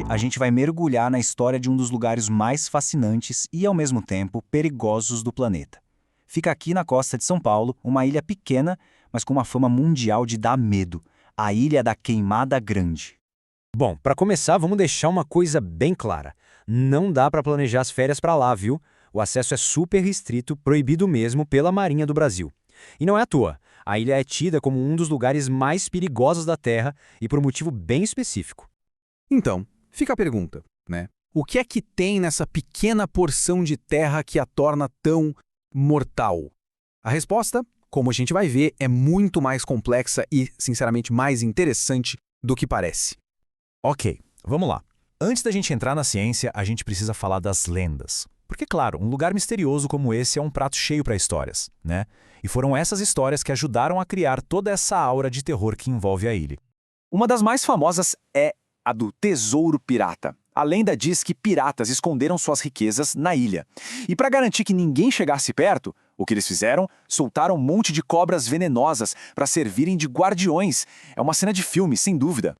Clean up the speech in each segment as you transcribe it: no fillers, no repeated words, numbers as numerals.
a gente vai mergulhar na história de um dos lugares mais fascinantes e, ao mesmo tempo, perigosos do planeta. Fica aqui na costa de São Paulo, uma ilha pequena, mas com uma fama mundial de dar medo, a Ilha da Queimada Grande. Bom, para começar, vamos deixar uma coisa bem clara. Não dá para planejar as férias para lá, viu? O acesso é super restrito, proibido mesmo pela Marinha do Brasil. E não é à toa. A ilha é tida como um dos lugares mais perigosos da Terra e por um motivo bem específico. Então, fica a pergunta, né? O que é que tem nessa pequena porção de terra que a torna tão mortal? A resposta, como a gente vai ver, é muito mais complexa e, sinceramente, mais interessante do que parece. Ok, vamos lá. Antes da gente entrar na ciência, a gente precisa falar das lendas. Porque, claro, um lugar misterioso como esse é um prato cheio para histórias, né? E foram essas histórias que ajudaram a criar toda essa aura de terror que envolve a ilha. Uma das mais famosas é a do Tesouro Pirata. A lenda diz que piratas esconderam suas riquezas na ilha. E para garantir que ninguém chegasse perto, o que eles fizeram? Soltaram um monte de cobras venenosas para servirem de guardiões. É uma cena de filme, sem dúvida.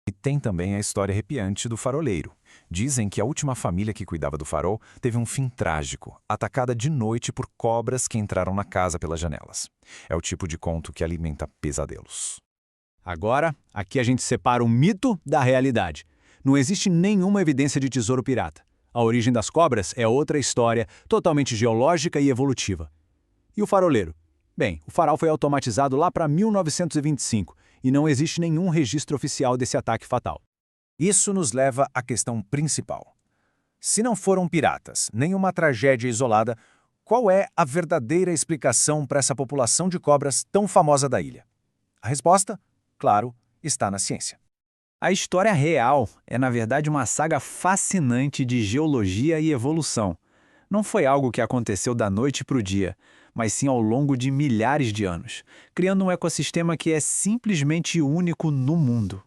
E tem também a história arrepiante do faroleiro. Dizem que a última família que cuidava do farol teve um fim trágico, atacada de noite por cobras que entraram na casa pelas janelas. É o tipo de conto que alimenta pesadelos. Agora, aqui a gente separa o mito da realidade. Não existe nenhuma evidência de tesouro pirata. A origem das cobras é outra história, totalmente geológica e evolutiva. E o faroleiro? Bem, o farol foi automatizado lá para 1925 e não existe nenhum registro oficial desse ataque fatal. Isso nos leva à questão principal. Se não foram piratas, nenhuma tragédia isolada, qual é a verdadeira explicação para essa população de cobras tão famosa da ilha? A resposta, claro, está na ciência. A história real é, na verdade, uma saga fascinante de geologia e evolução. Não foi algo que aconteceu da noite para o dia, mas sim ao longo de milhares de anos, criando um ecossistema que é simplesmente único no mundo.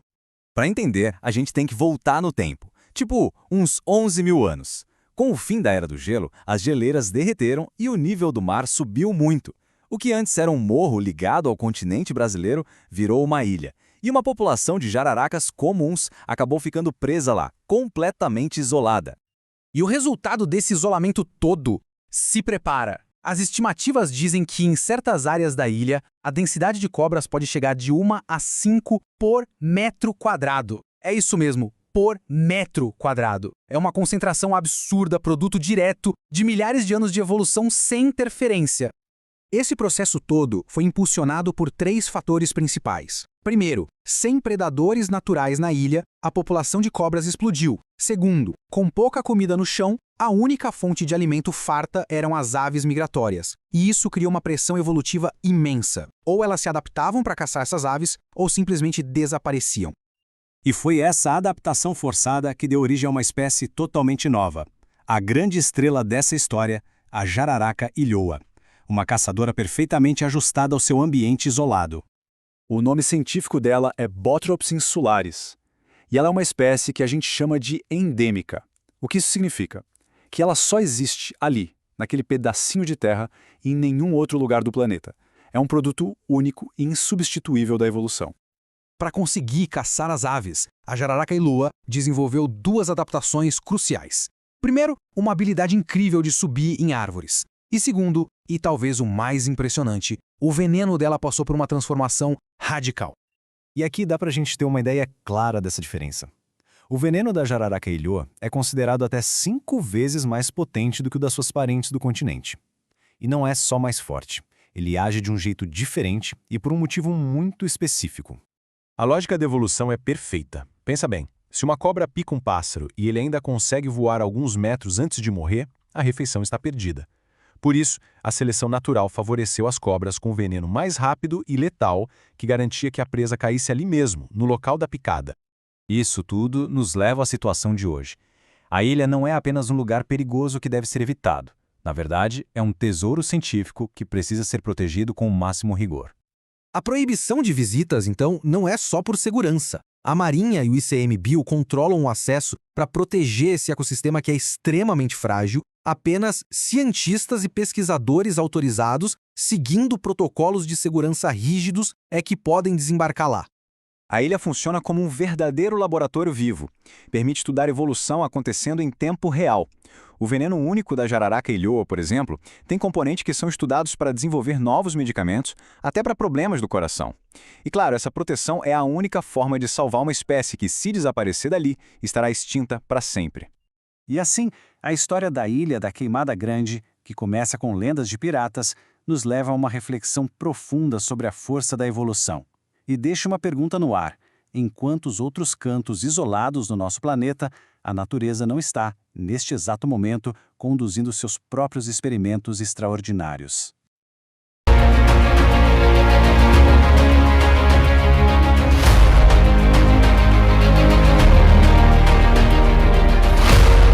Para entender, a gente tem que voltar no tempo, tipo uns 11 mil anos. Com o fim da Era do Gelo, as geleiras derreteram e o nível do mar subiu muito. O que antes era um morro ligado ao continente brasileiro virou uma ilha. E uma população de jararacas comuns acabou ficando presa lá, completamente isolada. E o resultado desse isolamento todo? Se prepara! As estimativas dizem que em certas áreas da ilha, a densidade de cobras pode chegar de 1 a 5 por metro quadrado. É isso mesmo, por metro quadrado. É uma concentração absurda, produto direto de milhares de anos de evolução sem interferência. Esse processo todo foi impulsionado por 3 fatores principais. Primeiro, sem predadores naturais na ilha, a população de cobras explodiu. Segundo, com pouca comida no chão, a única fonte de alimento farta eram as aves migratórias. E isso criou uma pressão evolutiva imensa. Ou elas se adaptavam para caçar essas aves, ou simplesmente desapareciam. E foi essa adaptação forçada que deu origem a uma espécie totalmente nova. A grande estrela dessa história, a jararaca ilhoa. Uma caçadora perfeitamente ajustada ao seu ambiente isolado. O nome científico dela é Bothrops insularis. E ela é uma espécie que a gente chama de endêmica. O que isso significa? Que ela só existe ali, naquele pedacinho de terra, e em nenhum outro lugar do planeta. É um produto único e insubstituível da evolução. Para conseguir caçar as aves, a jararaca ilhoa desenvolveu 2 adaptações cruciais. Primeiro, uma habilidade incrível de subir em árvores. E segundo, e talvez o mais impressionante, o veneno dela passou por uma transformação radical. E aqui dá pra gente ter uma ideia clara dessa diferença. O veneno da jararaca ilhoa é considerado até 5 vezes mais potente do que o das suas parentes do continente. E não é só mais forte, ele age de um jeito diferente e por um motivo muito específico. A lógica da evolução é perfeita. Pensa bem, se uma cobra pica um pássaro e ele ainda consegue voar alguns metros antes de morrer, a refeição está perdida. Por isso, a seleção natural favoreceu as cobras com veneno mais rápido e letal, que garantia que a presa caísse ali mesmo, no local da picada. Isso tudo nos leva à situação de hoje. A ilha não é apenas um lugar perigoso que deve ser evitado. Na verdade, é um tesouro científico que precisa ser protegido com o máximo rigor. A proibição de visitas, então, não é só por segurança. A Marinha e o ICMBio controlam o acesso para proteger esse ecossistema que é extremamente frágil. Apenas cientistas e pesquisadores autorizados, seguindo protocolos de segurança rígidos, é que podem desembarcar lá. A ilha funciona como um verdadeiro laboratório vivo. Permite estudar evolução acontecendo em tempo real. O veneno único da jararaca ilhoa, por exemplo, tem componentes que são estudados para desenvolver novos medicamentos, até para problemas do coração. E claro, essa proteção é a única forma de salvar uma espécie que, se desaparecer dali, estará extinta para sempre. E assim, a história da Ilha da Queimada Grande, que começa com lendas de piratas, nos leva a uma reflexão profunda sobre a força da evolução. E deixa uma pergunta no ar: em quantos outros cantos isolados do nosso planeta, a natureza não está, neste exato momento, conduzindo seus próprios experimentos extraordinários?